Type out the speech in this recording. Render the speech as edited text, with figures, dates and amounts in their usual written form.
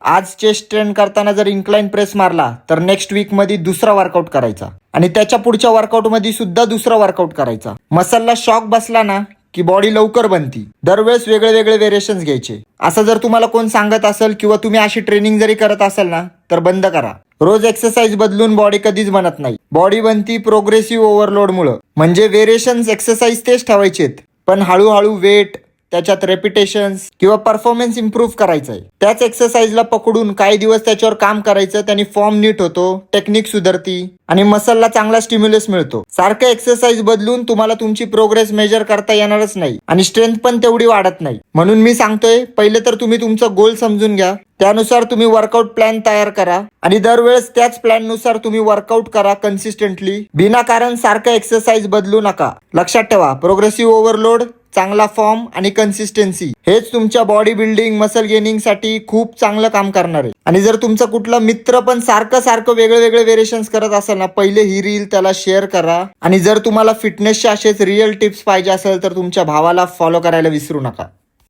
आज chest train करताना जर इन्क्लाइन प्रेस मारला तर नेक्स्ट वीक मध्ये दुसरा वर्कआउट करायचा आणि त्याच्या पुढच्या वर्कआउट मध्ये सुद्धा दुसरा वर्कआउट करायचा. मसलला शॉक बसला ना की बॉडी लवकर बनती. दरवेळेस वेगळे वेगळे व्हेरिएशन्स घ्यायचे. असं जर तुम्हाला कोण सांगत असेल किंवा तुम्ही अशी ट्रेनिंग जरी करत असाल ना तर बंद करा. रोज एक्सरसाइज बदलून बॉडी कधीच बनत नाही. बॉडी बनती प्रोग्रेसिव्ह ओव्हरलोडमुळे. म्हणजे व्हेरिएशन्स एक्सरसाइज तेच ठेवायचेत पण हळूहळू वेट, त्याच्यात रेपिटेशन्स किंवा परफॉर्मन्स इम्प्रूव्ह करायचं आहे. त्याच एक्सरसाइजला पकडून काही दिवस त्याच्यावर काम करायचं. त्यांनी फॉर्म नीट होतो, टेक्निक सुधारती आणि मसलला चांगला स्टिम्युलस मिळतो. सारखं एक्सरसाइज बदलून तुम्हाला तुमची प्रोग्रेस मेजर करता येणारच नाही आणि स्ट्रेंथ पण तेवढी वाढत नाही. म्हणून मी सांगतोय पहिले तर तुम्ही तुमचं गोल समजून घ्या. त्यानुसार तुम्ही वर्कआउट प्लॅन तयार करा आणि दरवेळेस त्याच प्लॅन नुसार तुम्ही वर्कआउट करा कन्सिस्टंटली. विनाकारण सारखं एक्सरसाइज बदलू नका. लक्षात ठेवा, प्रोग्रेसिव्ह ओव्हरलोड, चांगला फॉर्म आणि कन्सिस्टन्सी हेच तुमच्या बॉडी बिल्डिंग मसल गेनिंग साठी खूप चांगलं काम करणार आहे. आणि जर तुमचा कुठला मित्र पण सारखं वेगळे वेगळे व्हेरिएशन्स करत असेल ना, पहिले ही रील त्याला शेअर करा. आणि जर तुम्हाला फिटनेसचे असेच रिअल टिप्स पाहिजे असेल तर तुमच्या भावाला फॉलो करायला विसरू नका.